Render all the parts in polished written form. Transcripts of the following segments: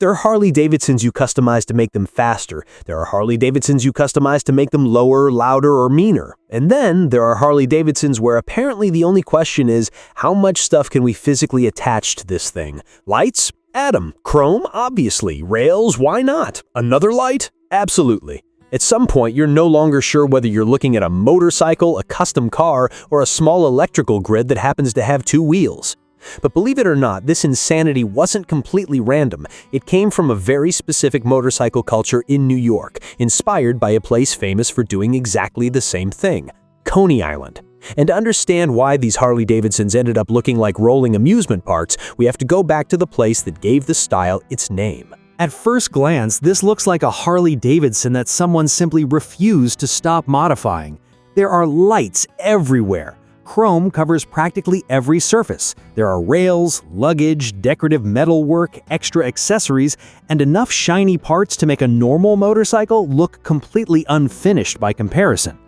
There are Harley-Davidsons you customize to make them faster. There are Harley-Davidsons you customize to make them lower, louder, or meaner. And then there are Harley-Davidsons where apparently the only question is, how much stuff can we physically attach to this thing? Lights? Add 'em. Chrome? Obviously. Rails? Why not? Another light? Absolutely. At some point, you're no longer sure whether you're looking at a motorcycle, a custom car, or a small electrical grid that happens to have 2 wheels. But believe it or not, this insanity wasn't completely random. It came from a very specific motorcycle culture in New York, inspired by a place famous for doing exactly the same thing, Coney Island. And to understand why these Harley-Davidsons ended up looking like rolling amusement parks, we have to go back to the place that gave the style its name. At first glance, this looks like a Harley-Davidson that someone simply refused to stop modifying. There are lights everywhere. Chrome covers practically every surface. There are rails, luggage, decorative metalwork, extra accessories, and enough shiny parts to make a normal motorcycle look completely unfinished by comparison.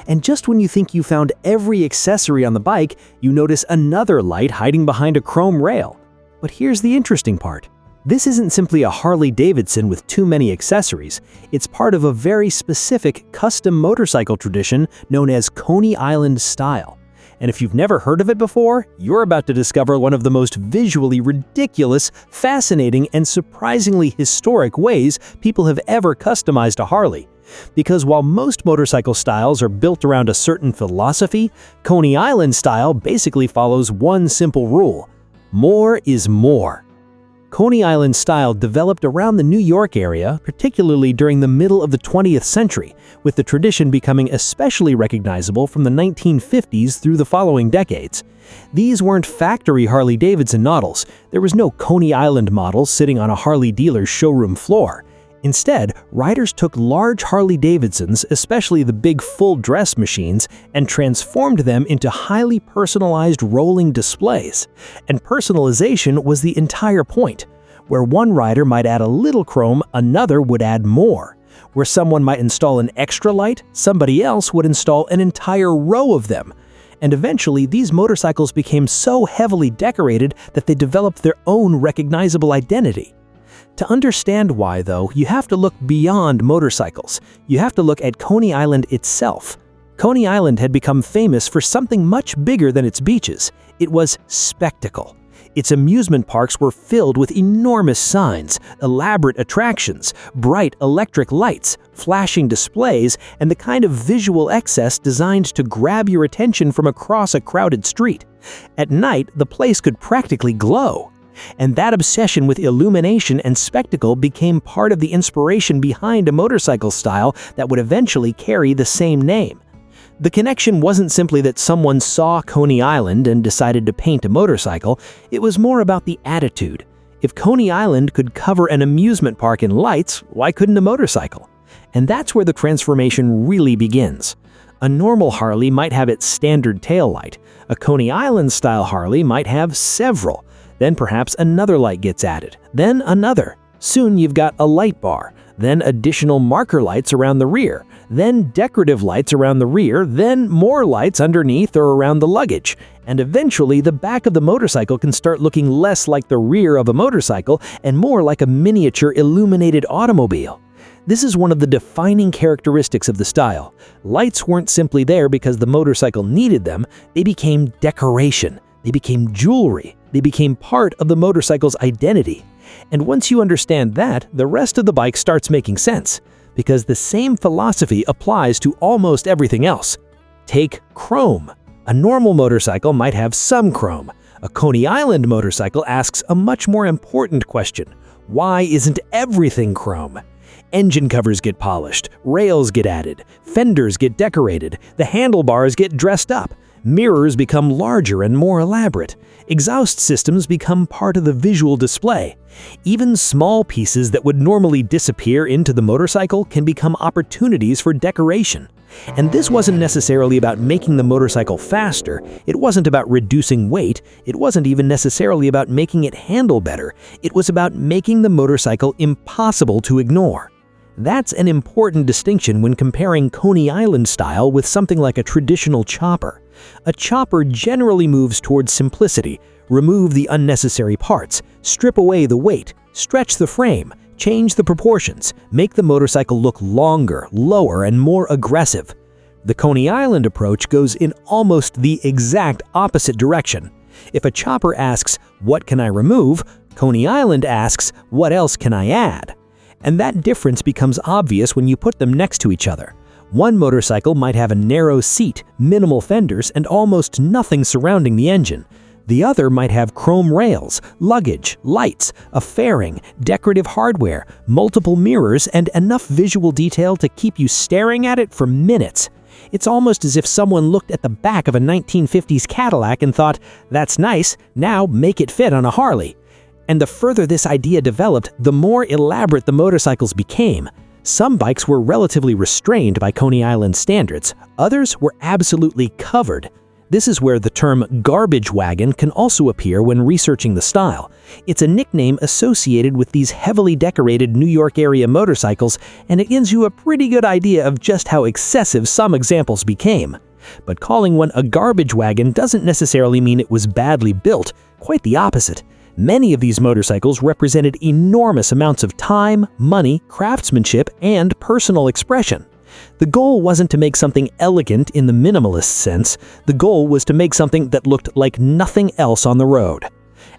And just when you think you found every accessory on the bike, you notice another light hiding behind a chrome rail. But here's the interesting part. This isn't simply a Harley-Davidson with too many accessories. It's part of a very specific custom motorcycle tradition known as Coney Island style. And if you've never heard of it before, you're about to discover one of the most visually ridiculous, fascinating, and surprisingly historic ways people have ever customized a Harley. Because while most motorcycle styles are built around a certain philosophy, Coney Island style basically follows one simple rule: more is more. Coney Island style developed around the New York area, particularly during the middle of the 20th century, with the tradition becoming especially recognizable from the 1950s through the following decades. These weren't factory Harley-Davidson models. There was no Coney Island model sitting on a Harley dealer's showroom floor. Instead, riders took large Harley-Davidsons, especially the big full-dress machines, and transformed them into highly personalized rolling displays. And personalization was the entire point. Where one rider might add a little chrome, another would add more. Where someone might install an extra light, somebody else would install an entire row of them. And eventually, these motorcycles became so heavily decorated that they developed their own recognizable identity. To understand why, though, you have to look beyond motorcycles. You have to look at Coney Island itself. Coney Island had become famous for something much bigger than its beaches. It was spectacle. Its amusement parks were filled with enormous signs, elaborate attractions, bright electric lights, flashing displays, and the kind of visual excess designed to grab your attention from across a crowded street. At night, the place could practically glow. And that obsession with illumination and spectacle became part of the inspiration behind a motorcycle style that would eventually carry the same name. The connection wasn't simply that someone saw Coney Island and decided to paint a motorcycle, it was more about the attitude. If Coney Island could cover an amusement park in lights, why couldn't a motorcycle? And that's where the transformation really begins. A normal Harley might have its standard taillight. A Coney Island-style Harley might have several. Then perhaps another light gets added, then another. Soon you've got a light bar, then additional marker lights around the rear, then decorative lights around the rear, then more lights underneath or around the luggage. And eventually the back of the motorcycle can start looking less like the rear of a motorcycle and more like a miniature illuminated automobile. This is one of the defining characteristics of the style. Lights weren't simply there because the motorcycle needed them, they became decoration, they became jewelry. They became part of the motorcycle's identity. And once you understand that, the rest of the bike starts making sense, because the same philosophy applies to almost everything else. Take chrome. A normal motorcycle might have some chrome. A Coney Island motorcycle asks a much more important question. Why isn't everything chrome? Engine covers get polished, rails get added, fenders get decorated, the handlebars get dressed up. Mirrors become larger and more elaborate. Exhaust systems become part of the visual display. Even small pieces that would normally disappear into the motorcycle can become opportunities for decoration. And this wasn't necessarily about making the motorcycle faster, it wasn't about reducing weight, it wasn't even necessarily about making it handle better, it was about making the motorcycle impossible to ignore. That's an important distinction when comparing Coney Island style with something like a traditional chopper. A chopper generally moves towards simplicity, remove the unnecessary parts, strip away the weight, Stretch the frame, change the proportions, make the motorcycle look longer, lower, and more aggressive. The Coney Island approach goes in almost the exact opposite direction. If a chopper asks, "What can I remove?" Coney Island asks, "What else can I add?" And that difference becomes obvious when you put them next to each other. One motorcycle might have a narrow seat, minimal fenders, and almost nothing surrounding the engine. The other might have chrome rails, luggage, lights, a fairing, decorative hardware, multiple mirrors, and enough visual detail to keep you staring at it for minutes. It's almost as if someone looked at the back of a 1950s Cadillac and thought, "That's nice, now make it fit on a Harley." And the further this idea developed, the more elaborate the motorcycles became. Some bikes were relatively restrained by Coney Island standards, others were absolutely covered. This is where the term garbage wagon can also appear when researching the style. It's a nickname associated with these heavily decorated New York area motorcycles, and it gives you a pretty good idea of just how excessive some examples became. But calling one a garbage wagon doesn't necessarily mean it was badly built, quite the opposite. Many of these motorcycles represented enormous amounts of time, money, craftsmanship, and personal expression. The goal wasn't to make something elegant in the minimalist sense, the goal was to make something that looked like nothing else on the road.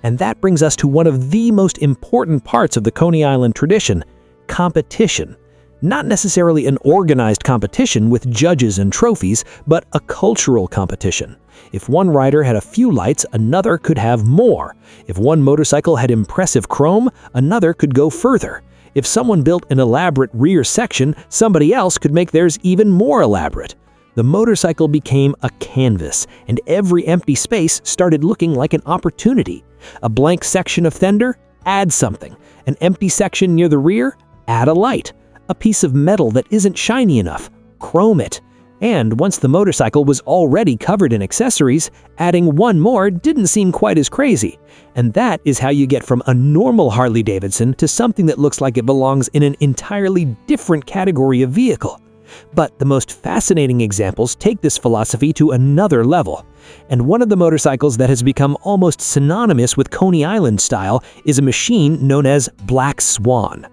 And that brings us to one of the most important parts of the Coney Island tradition: competition. Not necessarily an organized competition with judges and trophies, but a cultural competition. If one rider had a few lights, another could have more. If one motorcycle had impressive chrome, another could go further. If someone built an elaborate rear section, somebody else could make theirs even more elaborate. The motorcycle became a canvas, and every empty space started looking like an opportunity. A blank section of fender? Add something. An empty section near the rear? Add a light. A piece of metal that isn't shiny enough? Chrome it. And once the motorcycle was already covered in accessories, adding one more didn't seem quite as crazy. And that is how you get from a normal Harley-Davidson to something that looks like it belongs in an entirely different category of vehicle. But the most fascinating examples take this philosophy to another level. And one of the motorcycles that has become almost synonymous with Coney Island style is a machine known as Black Swan.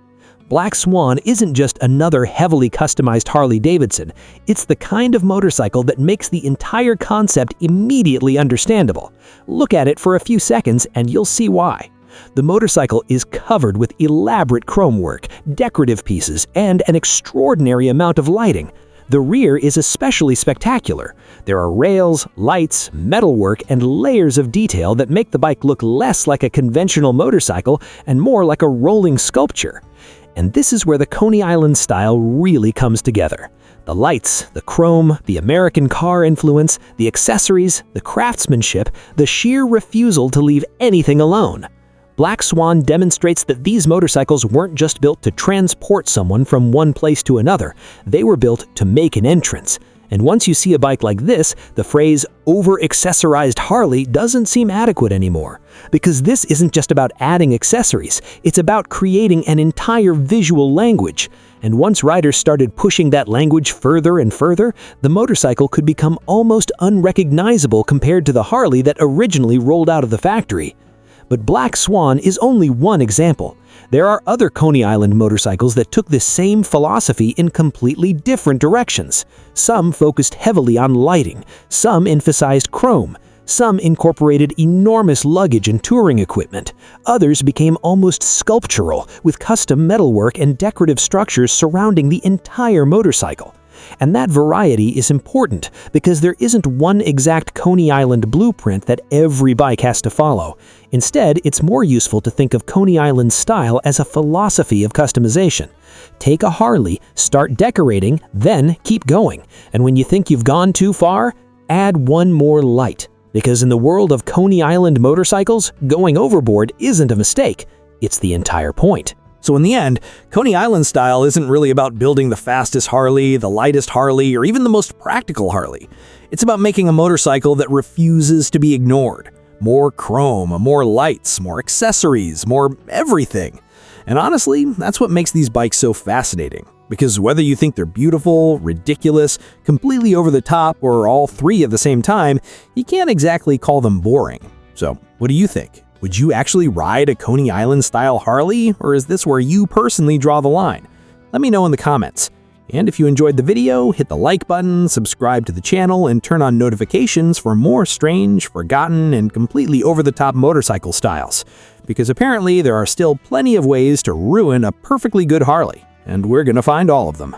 Black Swan isn't just another heavily customized Harley-Davidson, it's the kind of motorcycle that makes the entire concept immediately understandable. Look at it for a few seconds and you'll see why. The motorcycle is covered with elaborate chrome work, decorative pieces, and an extraordinary amount of lighting. The rear is especially spectacular. There are rails, lights, metalwork, and layers of detail that make the bike look less like a conventional motorcycle and more like a rolling sculpture. And this is where the Coney Island style really comes together. The lights, the chrome, the American car influence, the accessories, the craftsmanship, the sheer refusal to leave anything alone. Black Swan demonstrates that these motorcycles weren't just built to transport someone from one place to another, they were built to make an entrance. And once you see a bike like this, the phrase over-accessorized Harley doesn't seem adequate anymore. Because this isn't just about adding accessories, it's about creating an entire visual language. And once riders started pushing that language further and further, the motorcycle could become almost unrecognizable compared to the Harley that originally rolled out of the factory. But Black Swan is only one example. There are other Coney Island motorcycles that took this same philosophy in completely different directions. Some focused heavily on lighting, some emphasized chrome, some incorporated enormous luggage and touring equipment. Others became almost sculptural, with custom metalwork and decorative structures surrounding the entire motorcycle. And that variety is important because there isn't one exact Coney Island blueprint that every bike has to follow. Instead, it's more useful to think of Coney Island style as a philosophy of customization. Take a Harley, start decorating, then keep going. And when you think you've gone too far, add one more light. Because in the world of Coney Island motorcycles, going overboard isn't a mistake. It's the entire point. So in the end, Coney Island style isn't really about building the fastest Harley, the lightest Harley, or even the most practical Harley. It's about making a motorcycle that refuses to be ignored. More chrome, more lights, more accessories, more everything. And honestly, that's what makes these bikes so fascinating. Because whether you think they're beautiful, ridiculous, completely over the top, or all three at the same time, you can't exactly call them boring. So, what do you think? Would you actually ride a Coney Island-style Harley, or is this where you personally draw the line? Let me know in the comments. And if you enjoyed the video, hit the like button, subscribe to the channel, and turn on notifications for more strange, forgotten, and completely over-the-top motorcycle styles. Because apparently there are still plenty of ways to ruin a perfectly good Harley, and we're gonna find all of them.